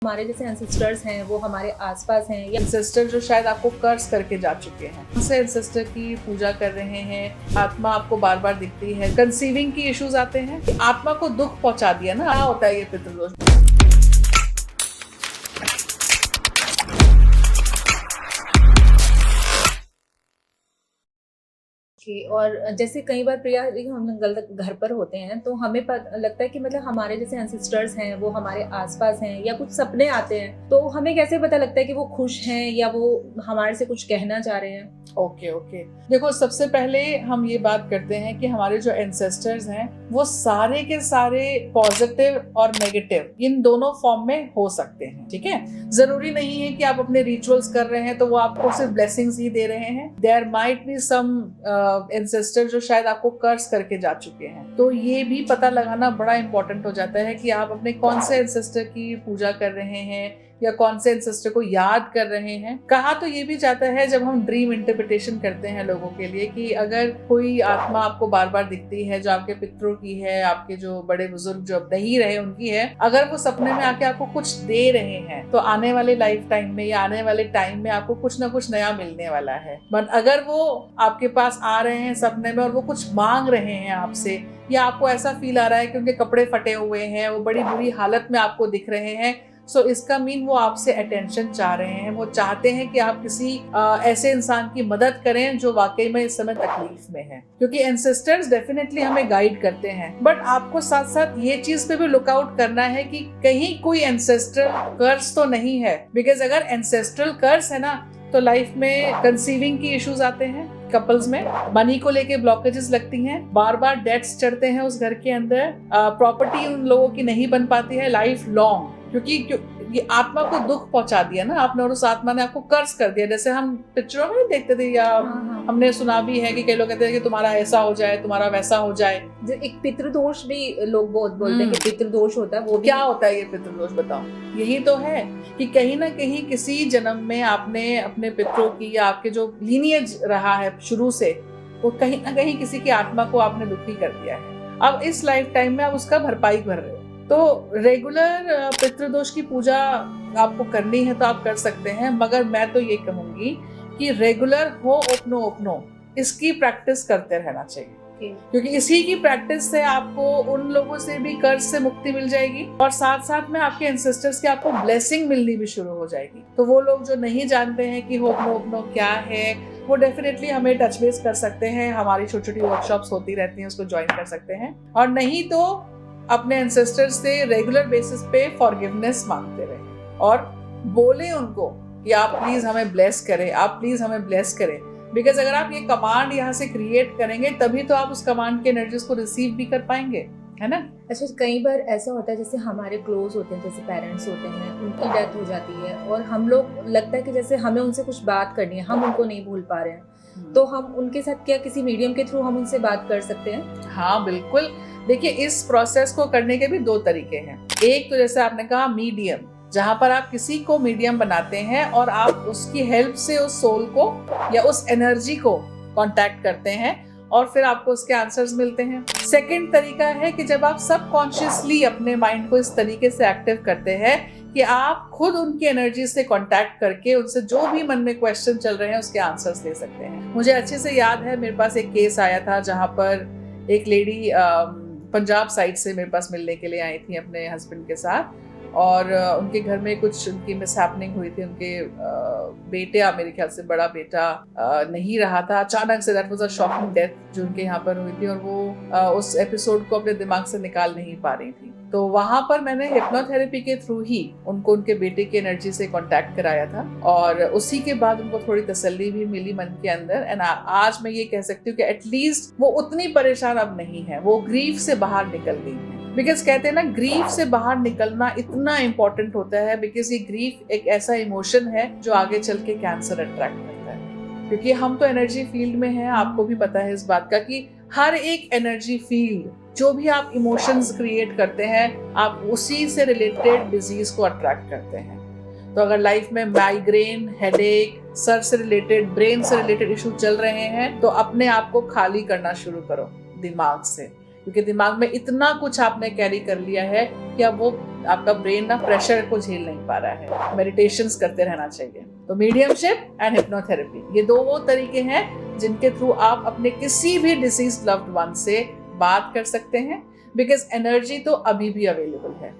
हमारे जैसे एंसेस्टर्स हैं वो हमारे आसपास हैं या एंसेस्टर जो शायद आपको कर्ज करके जा चुके हैं, उनसे एंसेस्टर की पूजा कर रहे हैं। आत्मा आपको बार बार दिखती है, कंसीविंग की इश्यूज आते हैं, आत्मा को दुख पहुंचा दिया ना, क्या होता है ये पितृदोष। और जैसे कई बार प्रिया हम गलत घर पर होते हैं तो हमें लगता है कि मतलब हमारे जैसे एंसेस्टर्स हैं वो हमारे आसपास हैं या कुछ सपने आते हैं, तो हमें कैसे पता लगता है कि वो खुश हैं या वो हमारे से कुछ कहना चाह रहे हैं। ओके देखो, सबसे पहले हम ये बात करते हैं कि हमारे जो एंसेस्टर्स हैं वो सारे के सारे पॉजिटिव और नेगेटिव इन दोनों फॉर्म में हो सकते हैं। ठीक है, जरूरी नहीं है कि आप अपने रिचुअल्स कर रहे हैं तो वो आपको सिर्फ ब्लेसिंग्स ही दे रहे हैं। There might be some ancestor जो शायद आपको कर्ज करके जा चुके हैं, तो ये भी पता लगाना बड़ा इंपॉर्टेंट हो जाता है कि आप अपने कौन से एंसेस्टर की पूजा कर रहे हैं या कौन से एंसेस्टर को याद कर रहे हैं। कहा तो ये भी जाता है जब हम ड्रीम इंटरप्रिटेशन करते हैं लोगों के लिए कि अगर कोई आत्मा आपको बार बार दिखती है जो आपके पितरों की है, आपके जो बड़े बुजुर्ग जो अब नहीं रहे उनकी है, अगर वो सपने में आके आपको कुछ दे रहे हैं तो आने वाले लाइफ टाइम में या आने वाले टाइम में आपको कुछ ना कुछ नया मिलने वाला है। बट अगर वो आपके पास आ रहे हैं सपने में और वो कुछ मांग रहे हैं आपसे, या आपको ऐसा फील आ रहा है कि उनके कपड़े फटे हुए हैं, वो बड़ी बुरी हालत में आपको दिख रहे हैं, सो इसका मीन वो आपसे अटेंशन चाह रहे हैं। वो चाहते हैं कि आप किसी ऐसे इंसान की मदद करें जो वाकई में इस समय तकलीफ में है, क्योंकि एंसेस्टर्स डेफिनेटली हमें गाइड करते हैं। बट आपको साथ साथ ये चीज पे भी लुकआउट करना है कि कहीं कोई एंसेस्ट्रल कर्स तो नहीं है, बिकॉज अगर एंसेस्ट्रल कर्स है ना तो लाइफ में कंसीविंग की इश्यूज आते हैं, कपल्स में मनी को लेके ब्लॉकेजेस लगती हैं, बार बार डेट्स चढ़ते हैं उस घर के अंदर, प्रॉपर्टी उन लोगों की नहीं बन पाती है लाइफ लॉन्ग, क्योंकि ये आत्मा को दुख पहुंचा दिया ना आपने और उस आत्मा ने आपको कर्ज कर दिया। जैसे हम पिक्चरों में देखते थे या हमने सुना भी है कि कई लोग कहते हैं कि तुम्हारा ऐसा हो जाए, तुम्हारा वैसा हो जाए। जो एक पितृदोष भी लोग बहुत बोलते हैं कि पितृदोष होता है, वो क्या होता है ये पितृदोष, बताओ। यही तो है कि कहीं ना कहीं किसी जन्म में आपने अपने पितरों की या आपके जो लीनियज रहा है शुरू से, वो कहीं ना कहीं किसी की आत्मा को आपने दुखी कर दिया है। अब इस लाइफ टाइम में आप उसका भरपाई कर रहे हो। तो रेगुलर पितृदोष की पूजा आपको करनी है तो आप कर सकते हैं, मगर मैं तो ये कहूंगी कि रेगुलर हो ओपनो इसकी प्रैक्टिस करते रहना चाहिए, क्योंकि इसी की प्रैक्टिस से आपको उन लोगों से भी कर्ज से मुक्ति मिल जाएगी और साथ साथ में आपके एंसेस्टर्स की आपको ब्लेसिंग मिलनी भी शुरू हो जाएगी। तो वो लोग जो नहीं जानते हैं कि होपनो क्या है, वो डेफिनेटली हमें टच बेस कर सकते हैं। हमारी छोटी छोटी वर्कशॉप्स होती रहती हैं, उसको ज्वाइन कर सकते हैं। और नहीं तो अपने एंसेस्टर्स से रेगुलर बेसिस पे फॉरगिवनेस मांगते रहे और बोले उनको कि आप प्लीज हमें ब्लेस करें, आप प्लीज हमें ब्लेस करें। बिकॉज अगर आप ये कमांड यहाँ से क्रिएट करेंगे तभी तो आप उस कमांड के एनर्जीज को रिसीव भी कर पाएंगे, है ना। अच्छा, कई बार ऐसा होता है जैसे हमारे क्लोज होते हैं, जैसे पेरेंट्स होते हैं, उनकी डेथ हो जाती है और हम लोग लगता है कि जैसे हमें उनसे कुछ बात करनी है, हम उनको नहीं भूल पा रहे हैं, तो हम उनके साथ क्या किसी मीडियम के थ्रू हम उनसे बात कर सकते हैं? हाँ बिल्कुल। देखिए, इस प्रोसेस को करने के भी दो तरीके हैं। एक तो जैसे आपने कहा मीडियम, जहां पर आप किसी को मीडियम बनाते हैं और आप उसकी हेल्प से उस सोल को या उस एनर्जी को कांटेक्ट करते हैं और फिर आपको उसके आंसर्स मिलते हैं। सेकंड तरीका है कि जब आप सबकॉन्शियसली अपने माइंड को इस तरीके से एक्टिव करते हैं कि आप खुद उनकी एनर्जी से कांटेक्ट करके उनसे जो भी मन में क्वेश्चन चल रहे हैं उसके आंसर्स दे सकते हैं। मुझे अच्छे से याद है, मेरे पास एक केस आया था जहां पर एक लेडी पंजाब साइड से मेरे पास मिलने के लिए आई थी अपने हस्बैंड के साथ, और उनके घर में कुछ उनकी मिसहैपनिंग हुई थी। उनके बेटा, मेरे ख्याल से बड़ा बेटा नहीं रहा था, अचानक say that was a shocking death जो उनके यहाँ पर हुई थी, और वो उस एपिसोड को अपने दिमाग से निकाल नहीं पा रही थी। तो वहां पर मैंने हिप्नोथेरेपी के थ्रू ही उनको उनके बेटे की एनर्जी से कांटेक्ट कराया था और उसी के बाद उनको थोड़ी तसल्ली भी मिली मन के अंदर। एंड आज मैं ये कह सकती हूँ कि एटलीस्ट वो उतनी परेशान अब नहीं है, वो ग्रीफ से बाहर निकल गई है। बिकॉज कहते हैं ना, ग्रीफ से बाहर निकलना इतना इम्पोर्टेंट होता है, बिकॉज ये ग्रीफ एक ऐसा इमोशन है जो आगे चल के कैंसर अट्रैक्ट करता है। क्योंकि हम तो एनर्जी फील्ड में हैं, आपको भी पता है इस बात का कि हर एक एनर्जी फील्ड, जो भी आप इमोशंस क्रिएट करते हैं, आप उसी से रिलेटेड डिजीज को अट्रैक्ट करते हैं। तो अगर लाइफ में माइग्रेन, हेडेक, सर से रिलेटेड, ब्रेन से रिलेटेड इशू चल रहे हैं तो अपने आप को खाली करना शुरू करो दिमाग से, क्योंकि दिमाग में इतना कुछ आपने कैरी कर लिया है कि अब वो आपका ब्रेन ना प्रेशर को झेल नहीं पा रहा है, मेडिटेशंस करते रहना चाहिए। तो मीडियमशिप एंड हिप्नोथेरेपी, ये दो वो तरीके हैं जिनके थ्रू आप अपने किसी भी डिसीज लव्ड वन से बात कर सकते हैं, बिकॉज एनर्जी तो अभी भी अवेलेबल है।